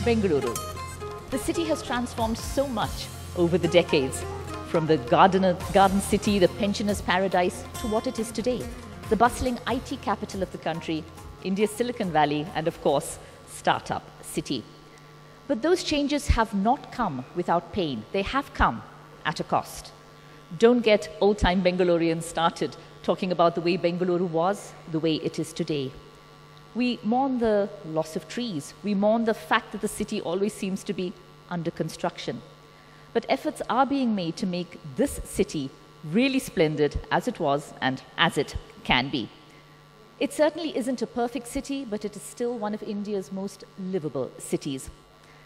Bengaluru. The city has transformed so much over the decades, from the garden city, the pensioners' paradise, to what it is today, the bustling IT capital of the country, India's Silicon Valley, and of course, startup city. But those changes have not come without pain. They have come at a cost. Don't get old-time Bengalurians started talking about the way Bengaluru was, the way it is today. We mourn the loss of trees. We mourn the fact that the city always seems to be under construction. But efforts are being made to make this city really splendid as it was and as it can be. It certainly isn't a perfect city, but it is still one of India's most livable cities.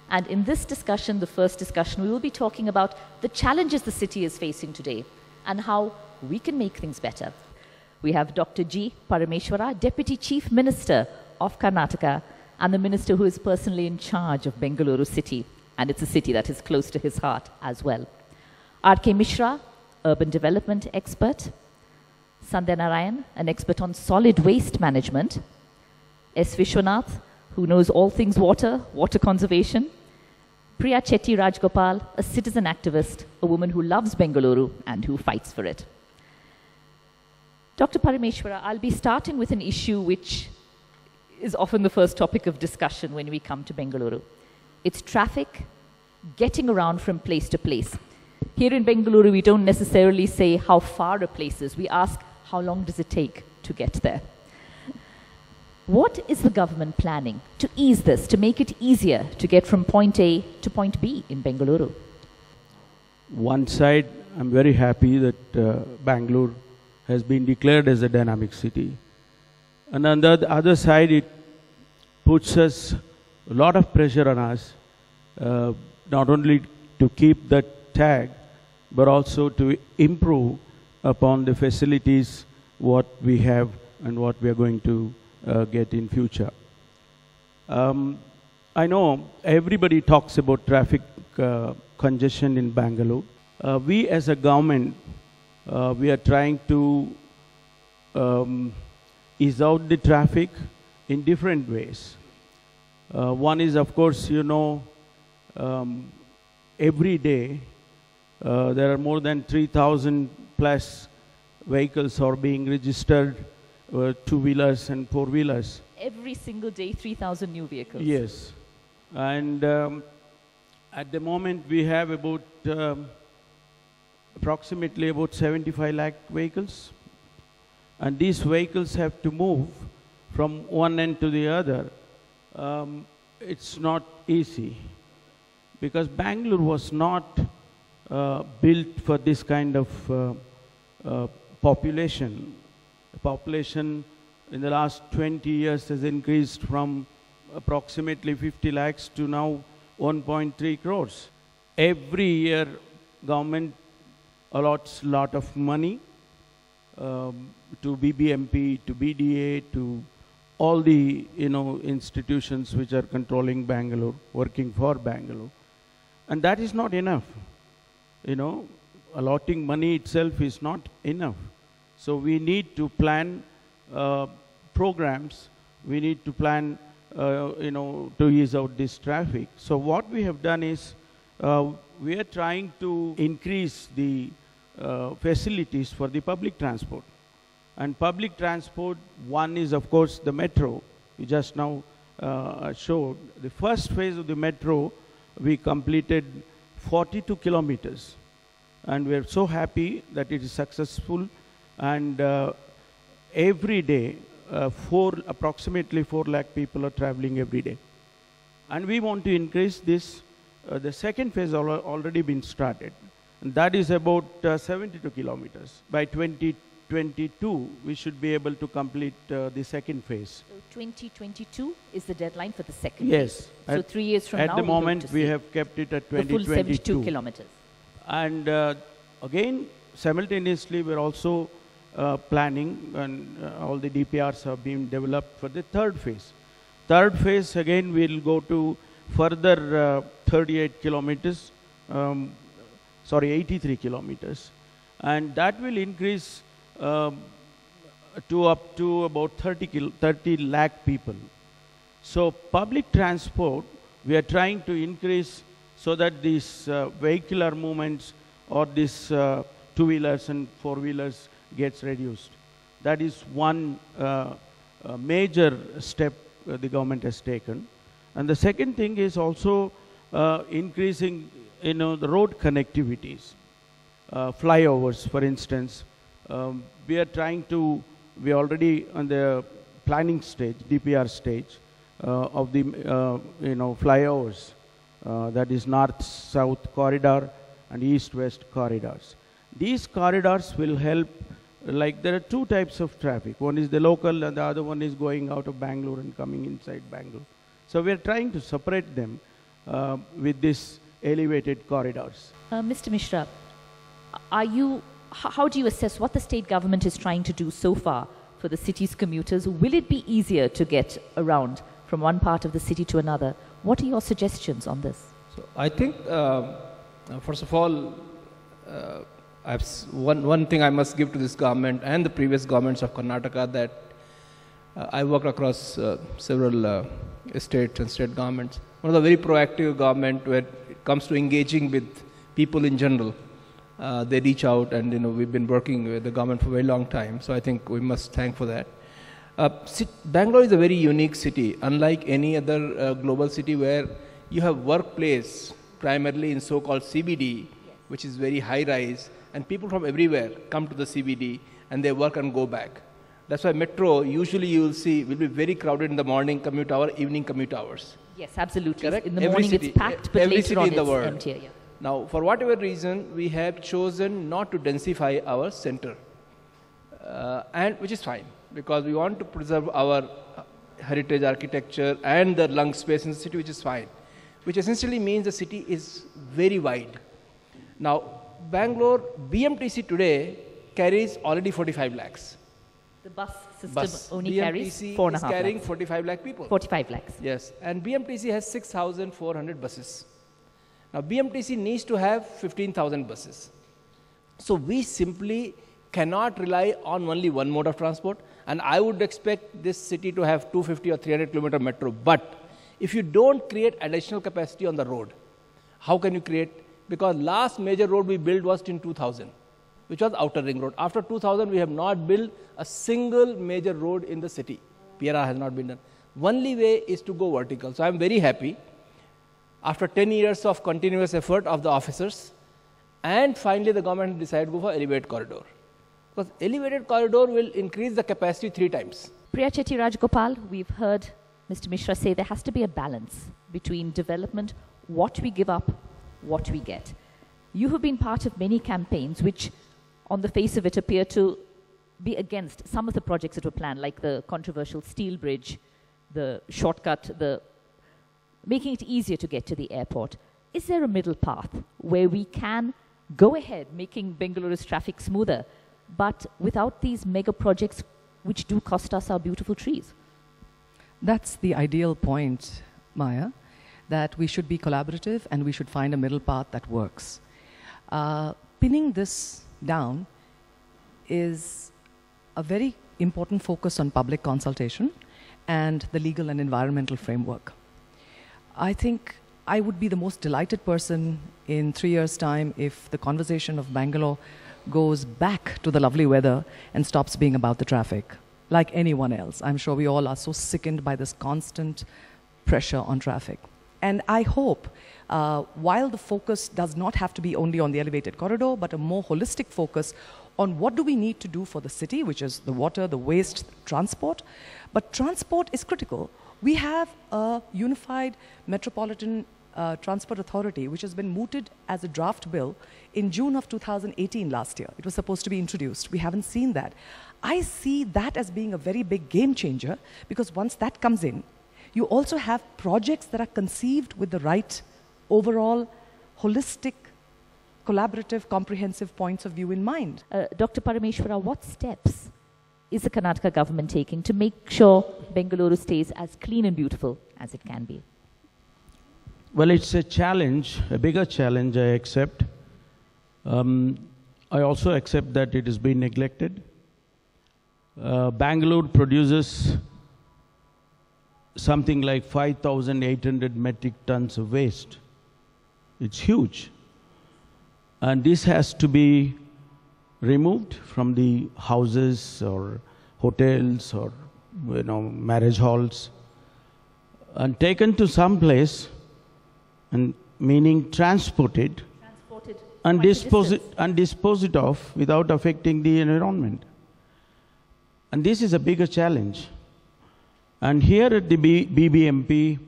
And in this discussion, the first discussion, we will be talking about the challenges the city is facing today and how we can make things better. We have Dr. G. Parameshwara, Deputy Chief Minister of Karnataka and the Minister who is personally in charge of Bengaluru city. And it's a city that is close to his heart as well. R.K. Mishra, Urban Development Expert. Sandhya Narayan, an expert on solid waste management. S. Vishwanath, who knows all things water, water conservation. Priya Chetty Rajgopal, a citizen activist, a woman who loves Bengaluru and who fights for it. Dr. Parameshwara, I'll be starting with an issue which is often the first topic of discussion when we come to Bengaluru. It's traffic, getting around from place to place. Here in Bengaluru, we don't necessarily say how far a place is. We ask, how long does it take to get there? What is the government planning to ease this, to make it easier to get from point A to point B in Bengaluru? One side, I'm very happy that Bangalore has been declared as a dynamic city. And on the other side, it puts us a lot of pressure on us, not only to keep that tag, but also to improve upon the facilities what we have and what we are going to get in future. I know everybody talks about traffic congestion in Bangalore. We as a government, we are trying to ease out the traffic in different ways. One is, of course, you know, every day there are more than 3,000 plus vehicles are being registered, two-wheelers and four-wheelers. Every single day, 3,000 new vehicles. Yes. And at the moment, we have about approximately about 75 lakh vehicles. And these vehicles have to move from one end to the other. It's not easy because Bangalore was not built for this kind of population. The population in the last 20 years has increased from approximately 50 lakhs to now 1.3 crores. Every year, government allots a lot of money to BBMP, to BDA, to all the institutions which are controlling Bangalore, working for Bangalore. And that is not enough. Allotting money itself is not enough. So we need to plan programs. We need to plan, to ease out this traffic. So what we have done is we are trying to increase the facilities for the public transport. And public transport, one is, of course, the metro. We just now showed. The first phase of the metro, we completed 42 kilometers. And we are so happy that it is successful. And every day, approximately 4 lakh people are traveling every day. And we want to increase this. The second phase already been started. And that is about 72 kilometers. By 2022, we should be able to complete the second phase. So 2022 is the deadline for the second phase? Yes. So 3 years from now, at the moment, we have kept it at 2022. The full 72 kilometers. And again, simultaneously, we're also planning, and all the DPRs have been developed for the third phase. Third phase, again, we'll go to further 38 kilometers, 83 kilometers. And that will increase to up to about 30 lakh people. So public transport we are trying to increase so that these vehicular movements or these two-wheelers and four-wheelers gets reduced. That is one major step the government has taken. And the second thing is also increasing, the road connectivities. Flyovers, for instance. We are trying to, we are already on the planning stage, DPR stage, of the, flyovers. That is north-south corridor and east-west corridors. These corridors will help, like there are two types of traffic. One is the local and the other one is going out of Bangalore and coming inside Bangalore. So we are trying to separate them with these elevated corridors. Mr. Mishra, how do you assess what the state government is trying to do so far for the city's commuters? Will it be easier to get around from one part of the city to another? What are your suggestions on this? So I think, first of all, one thing I must give to this government and the previous governments of Karnataka, that I worked across several states and state governments. One of the very proactive government when it comes to engaging with people in general. They reach out, and we've been working with the government for a very long time. So I think we must thank for that. Bangalore is a very unique city, unlike any other global city where you have workplace primarily in so-called CBD, which is very high-rise, and people from everywhere come to the CBD and they work and go back. That's why metro, usually you will see, will be very crowded in the morning commute hour, evening commute hours. Yes, absolutely. Correct? In the morning it's packed, but later on it's emptier. Yeah. Now, for whatever reason, we have chosen not to densify our center, and which is fine, because we want to preserve our heritage architecture and the lung space in the city, which is fine, which essentially means the city is very wide. Now, Bangalore, BMTC today carries already 45 lakhs. The bus system only carries 4.5 lakhs. Is carrying 45 lakh people. 45 lakhs. Yes, and BMTC has 6,400 buses. Now, BMTC needs to have 15,000 buses. So we simply cannot rely on only one mode of transport, and I would expect this city to have 250 or 300 kilometer metro. But if you don't create additional capacity on the road, how can you create? Because last major road we built was in 2000, which was Outer Ring Road. After 2000, we have not built a single major road in the city. PRR has not been done. Only way is to go vertical. So I am very happy. After 10 years of continuous effort of the officers, and finally the government decided to go for elevated corridor. Because elevated corridor will increase the capacity 3 times. Priya Chetty Rajgopal, we've heard Mr. Mishra say there has to be a balance between development, what we give up, what we get. You have been part of many campaigns which, on the face of it, appear to be against some of the projects that were planned, like the controversial steel bridge, the shortcut, making it easier to get to the airport. Is there a middle path where we can go ahead making Bengaluru's traffic smoother, but without these mega projects which do cost us our beautiful trees? That's the ideal point, Maya, that we should be collaborative and we should find a middle path that works. Pinning this down is a very important focus on public consultation and the legal and environmental framework. I think I would be the most delighted person in 3 years' time if the conversation of Bangalore goes back to the lovely weather and stops being about the traffic, like anyone else. I'm sure we all are so sickened by this constant pressure on traffic. And I hope, while the focus does not have to be only on the elevated corridor, but a more holistic focus on what do we need to do for the city, which is the water, the waste, transport. But transport is critical. We have a unified metropolitan transport authority, which has been mooted as a draft bill in June of 2018 last year. It was supposed to be introduced. We haven't seen that. I see that as being a very big game changer, because once that comes in, you also have projects that are conceived with the right overall holistic, collaborative, comprehensive points of view in mind. Dr. Parameshwara, what steps is the Karnataka government taking to make sure Bengaluru stays as clean and beautiful as it can be? Well, it's a challenge, a bigger challenge, I accept. I also accept that it has been neglected. Bangalore produces something like 5,800 metric tons of waste. It's huge. And this has to be removed from the houses or hotels or marriage halls and taken to some place, and meaning transported and dispose it off without affecting the environment. And this is a bigger challenge. And here at the BBMP,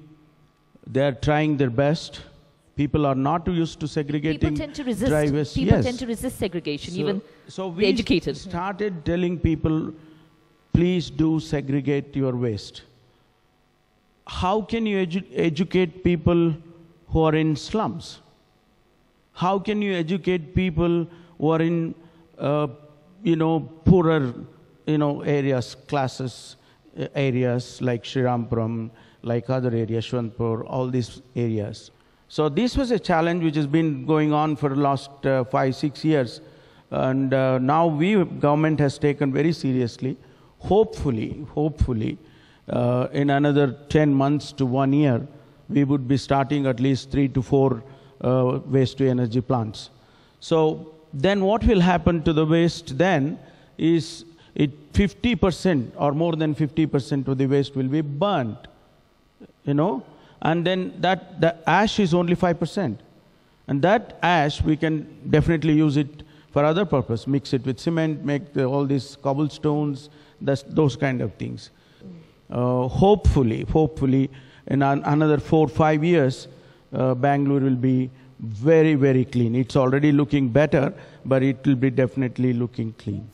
they are trying their best. People are not used to segregating drivers. People tend to resist segregation, even the educated. So we started telling people, please do segregate your waste. How can you educate people who are in slums? How can you educate people who are in, poorer, areas, classes, areas like Srirampuram, like other areas, Shwantpur, all these areas. So this was a challenge which has been going on for the last 5-6 years. And now government has taken very seriously. Hopefully, in another 10 months to 1 year, we would be starting at least 3 to 4 waste-to-energy plants. So then what will happen to the waste then is 50% or more than 50% of the waste will be burnt, and then the ash is only 5%. And that ash, we can definitely use it for other purpose, mix it with cement, make all these cobblestones, those kind of things. Hopefully, in another 4-5 years, Bangalore will be very, very clean. It's already looking better, but it will be definitely looking clean.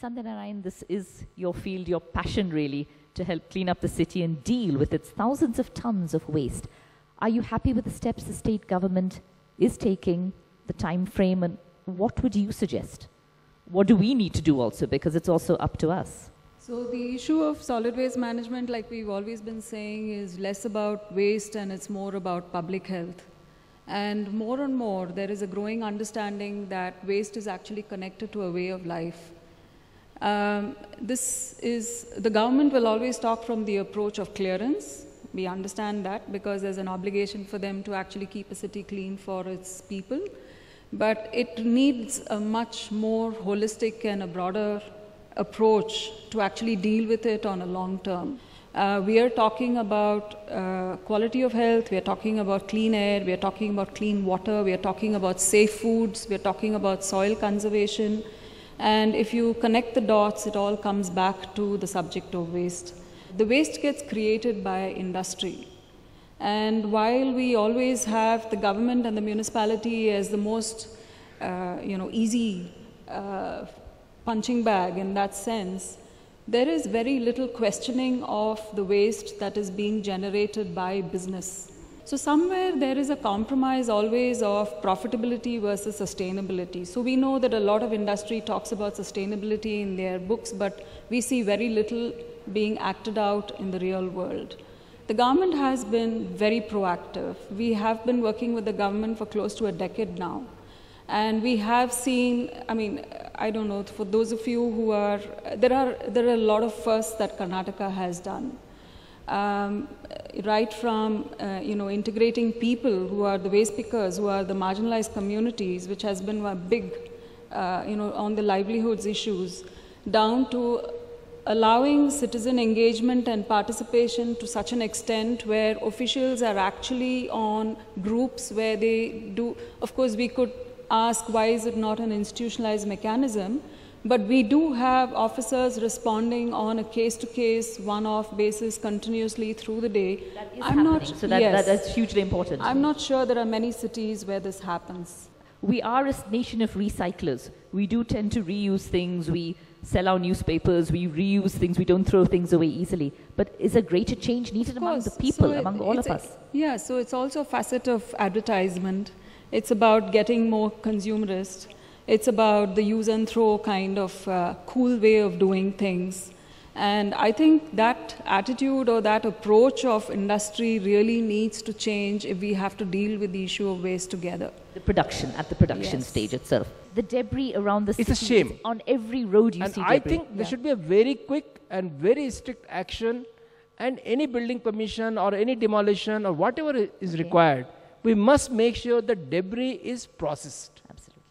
Satyanarayan, this is your field, your passion really, to help clean up the city and deal with its thousands of tons of waste. Are you happy with the steps the state government is taking, the time frame, and what would you suggest? What do we need to do also, because it's also up to us? So the issue of solid waste management, like we've always been saying, is less about waste and it's more about public health. And more, there is a growing understanding that waste is actually connected to a way of life. The government will always talk from the approach of clearance. We understand that because there's an obligation for them to actually keep a city clean for its people. But it needs a much more holistic and a broader approach to actually deal with it on a long term. We are talking about quality of health, we are talking about clean air, we are talking about clean water, we are talking about safe foods, we are talking about soil conservation. And if you connect the dots, it all comes back to the subject of waste. The waste gets created by industry. And while we always have the government and the municipality as the most, easy punching bag in that sense, there is very little questioning of the waste that is being generated by business. So somewhere there is a compromise always of profitability versus sustainability. So we know that a lot of industry talks about sustainability in their books, but we see very little being acted out in the real world. The government has been very proactive. We have been working with the government for close to a decade now. And we have seen, I don't know, for those of you who are, there are a lot of firsts that Karnataka has done. Right from, integrating people who are the waste pickers, who are the marginalized communities, which has been a big, on the livelihoods issues, down to allowing citizen engagement and participation to such an extent where officials are actually on groups where they do, of course we could ask why is it not an institutionalized mechanism, but we do have officers responding on a case-to-case, one-off basis continuously through the day. That is happening, so that's hugely important. I'm not sure there are many cities where this happens. We are a nation of recyclers. We do tend to reuse things. We sell our newspapers. We reuse things. We don't throw things away easily. But is a greater change needed among the people, among all of us? Yeah, so it's also a facet of advertisement. It's about getting more consumerist. It's about the use and throw kind of cool way of doing things. And I think that attitude or that approach of industry really needs to change if we have to deal with the issue of waste together. The production, at the production stage itself. The debris around the city. It's a shame. On every road you see debris. I think there should be a very quick and very strict action, and any building permission or any demolition or whatever is required, we must make sure the debris is processed. Absolutely.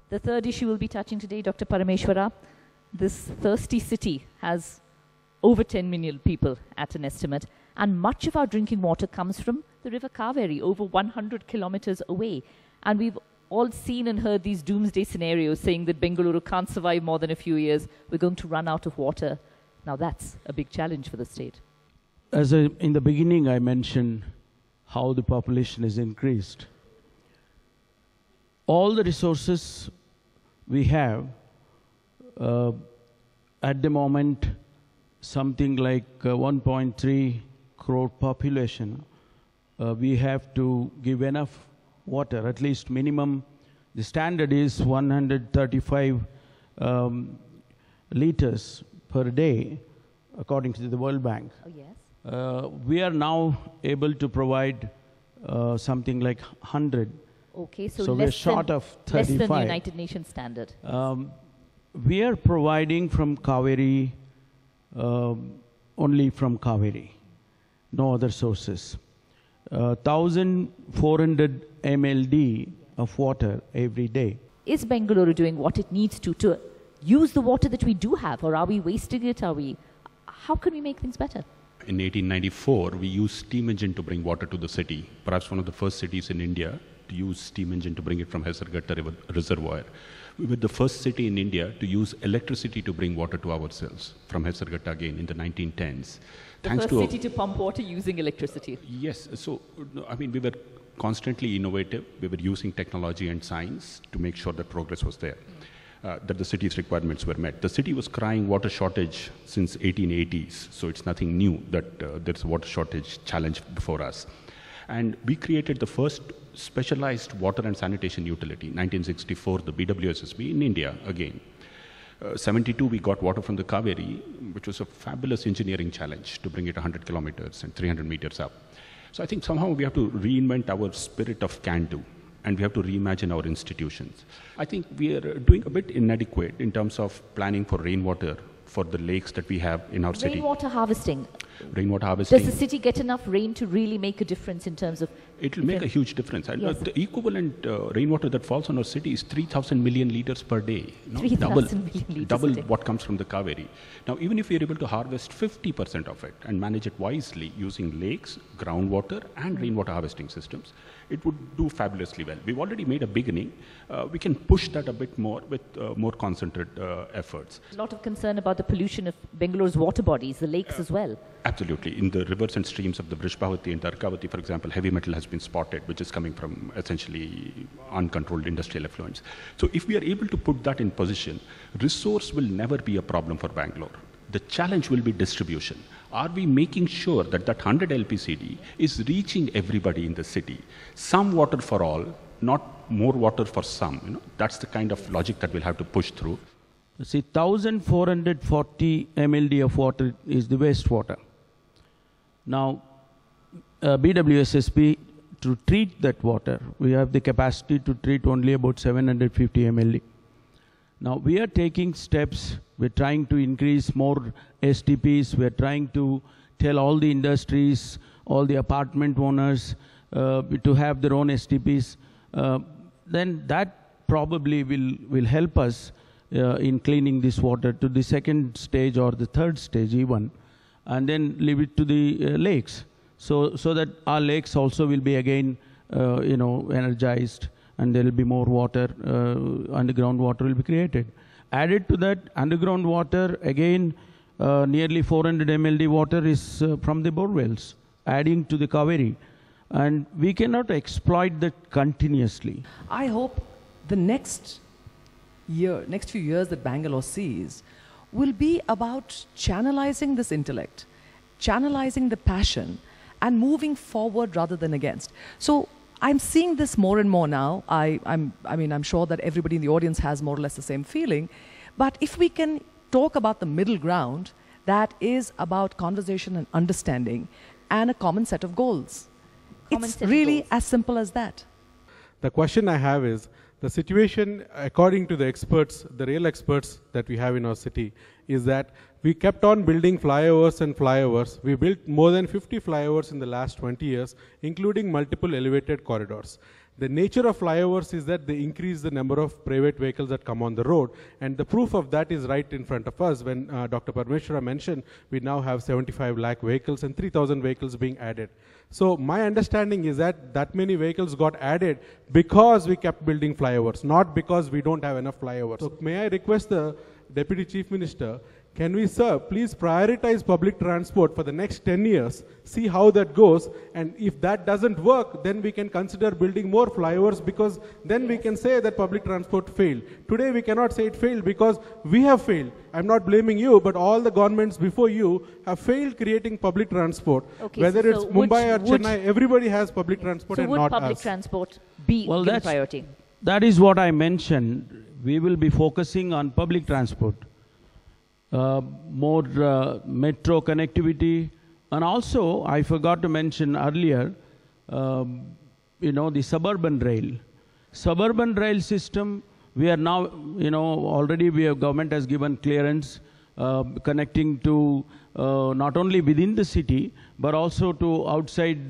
The third issue we'll be touching today, Dr. Parameshwara. This thirsty city has over 10 million people at an estimate, and much of our drinking water comes from the river Kaveri, over 100 kilometers away. And we've all seen and heard these doomsday scenarios saying that Bengaluru can't survive more than a few years. We're going to run out of water. Now that's a big challenge for the state. In the beginning, I mentioned how the population has increased. All the resources we have, at the moment, something like 1.3 crore population, we have to give enough water, at least minimum. The standard is 135 liters per day, according to the World Bank. Oh, yes. We are now able to provide something like 100. Okay, so we're short of 35. Less than the United Nations standard. We are providing from Kaveri, only from Kaveri, no other sources. 1,400 MLD of water every day. Is Bengaluru doing what it needs to use the water that we do have, or are we wasting it? How can we make things better? In 1894, we used steam engine to bring water to the city, perhaps one of the first cities in India to use steam engine to bring it from Hesarghatta reservoir. We were the first city in India to use electricity to bring water to ourselves from Hesarghatta again in the 1910s. The first city to pump water using electricity. Yes. So, I mean, we were constantly innovative. We were using technology and science to make sure that progress was there, that the city's requirements were met. The city was crying water shortage since 1880s, so it's nothing new that there's a water shortage challenge before us. And we created the first specialized water and sanitation utility, 1964, the BWSSB in India again. 72, we got water from the Kaveri, which was a fabulous engineering challenge to bring it 100 kilometers and 300 meters up. So I think somehow we have to reinvent our spirit of can-do, and we have to reimagine our institutions. I think we are doing a bit inadequate in terms of planning for rainwater for the lakes that we have in our city. Rainwater harvesting. Rainwater harvesting. Does the city get enough rain to really make a difference in terms of... It will make a huge difference. Yes. The equivalent rainwater that falls on our city is 3,000 million liters per day. 3,000 million liters double a day. what comes from the Kaveri. Now, even if we are able to harvest 50% of it and manage it wisely using lakes, groundwater and rainwater harvesting systems, it would do fabulously well. We've already made a beginning. We can push that a bit more with more concentrated efforts. A lot of concern about the pollution of Bengaluru's water bodies, the lakes as well. Absolutely. In the rivers and streams of the Vrishbhavati and Tarkavati, for example, heavy metal has been spotted, which is coming from essentially uncontrolled industrial effluents. So if we are able to put that in position, resource will never be a problem for Bangalore. The challenge will be distribution. Are we making sure that that 100 LPCD is reaching everybody in the city? Some water for all, not more water for some. That's the kind of logic that we'll have to push through. See, 1,440 MLD of water is the wastewater. Now, BWSSB, to treat that water, we have the capacity to treat only about 750 MLD. Now, we are taking steps. We're trying to increase more STPs. We're trying to tell all the industries, all the apartment owners to have their own STPs. Then that probably will help us in cleaning this water to the second stage or the third stage even, and then leave it to the lakes, so that our lakes also will be again energized, and there will be more water, underground water will be created. Added to that, underground water, again, nearly 400 MLD water is from the borewells, adding to the Kaveri. And we cannot exploit that continuously. I hope the next few years that Bangalore sees will be about channelizing this intellect, channelizing the passion, and moving forward rather than against. So I'm seeing this more and more now. I'm sure that everybody in the audience has more or less the same feeling. But if we can talk about the middle ground that is about conversation and understanding and a common set of goals. It's really as simple as that. The question I have is, the situation, according to the experts, the real experts that we have in our city, is that we kept on building flyovers and flyovers. We built more than 50 flyovers in the last 20 years, including multiple elevated corridors. The nature of flyovers is that they increase the number of private vehicles that come on the road, and the proof of that is right in front of us. When Dr. Parmeshwara mentioned, we now have 75 lakh vehicles and 3,000 vehicles being added. So my understanding is that that many vehicles got added because we kept building flyovers, not because we don't have enough flyovers. So may I request the Deputy Chief Minister, can we, sir, please prioritize public transport for the next 10 years, see how that goes, and if that doesn't work, then we can consider building more flyovers, because then we can say that public transport failed. Today we cannot say it failed because we have failed. I'm not blaming you, but all the governments before you have failed creating public transport. Okay, whether so it's Mumbai or Chennai, everybody has public transport, and not us. So would public transport be given priority? That is what I mentioned. We will be focusing on public transport. More metro connectivity, and also I forgot to mention earlier, the suburban rail. Suburban rail system, we are now, already government has given clearance connecting to not only within the city, but also to outside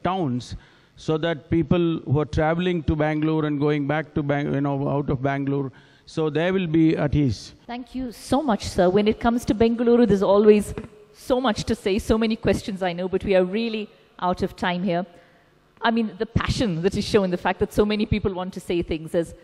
towns, so that people who are traveling to Bangalore and going back to out of Bangalore, so they will be at ease. Thank you so much, sir. When it comes to Bengaluru, there's always so much to say, so many questions I know, but we are really out of time here. I mean, the passion that is shown, the fact that so many people want to say things, there's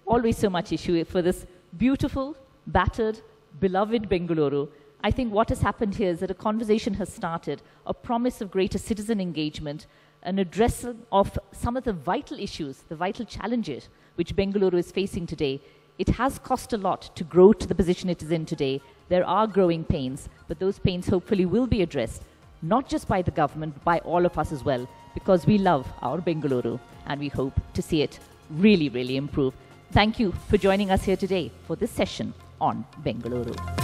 always so much issue for this beautiful, battered, beloved Bengaluru. I think what has happened here is that a conversation has started, a promise of greater citizen engagement, an address of some of the vital issues, the vital challenges which Bengaluru is facing today. It has cost a lot to grow to the position it is in today. There are growing pains, but those pains hopefully will be addressed, not just by the government, but by all of us as well, because we love our Bengaluru and we hope to see it really, really improve. Thank you for joining us here today for this session on Bengaluru.